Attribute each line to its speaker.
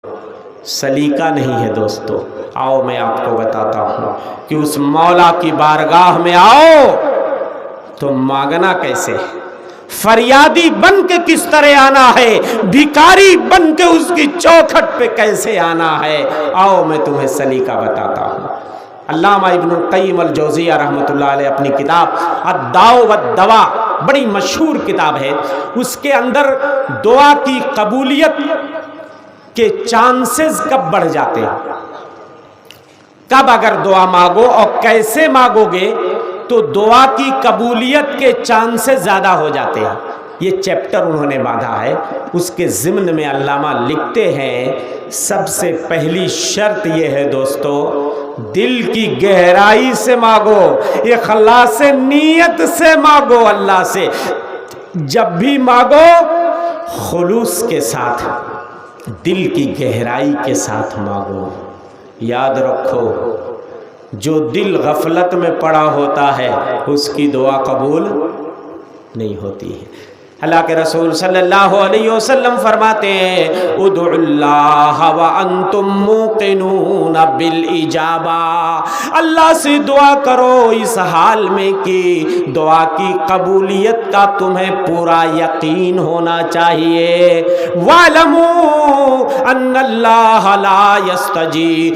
Speaker 1: सलीका नहीं है दोस्तों। आओ मैं आपको बताता हूँ कि उस मौला की बारगाह में आओ तो मांगना कैसे है, फरियादी बन के किस तरह आना है, भिखारी बन के उसकी चौखट पे कैसे आना है। आओ मैं तुम्हें सलीका बताता हूँ। अल्लामा इब्नुल क़य्यिम अल-जौज़िय्या रहमतुल्लाह अलैह अपनी किताब अद-दाव वद-दवा, बड़ी मशहूर किताब है, उसके अंदर दुआ की कबूलियत के चांसेस कब बढ़ जाते हैं, कब अगर दुआ मांगो और कैसे मांगोगे तो दुआ की कबूलियत के चांसेस ज़्यादा हो जाते हैं। ये चैप्टर उन्होंने बांधा है। उसके ज़िम्न में अल्लामा लिखते हैं, सबसे पहली शर्त ये है दोस्तों, दिल की गहराई से मांगो, इखलास नीयत से मांगो अल्लाह से। जब भी मांगो खुलूस के साथ, दिल की गहराई के साथ मांगो। याद रखो, जो दिल गफलत में पड़ा होता है उसकी दुआ कबूल नहीं होती है। अल्लाह के रसूल सल्लल्लाहु अलैहि वसल्लम फरमाते हैं, उदुल्लाह व अंतुम मुक़िनून बिल इजाबा। अल्लाह से दुआ करो इस हाल में कि दुआ की कबूलियत का तुम्हें पूरा यकीन होना चाहिए। वअलमू अन्नल्लाह ला यस्तजी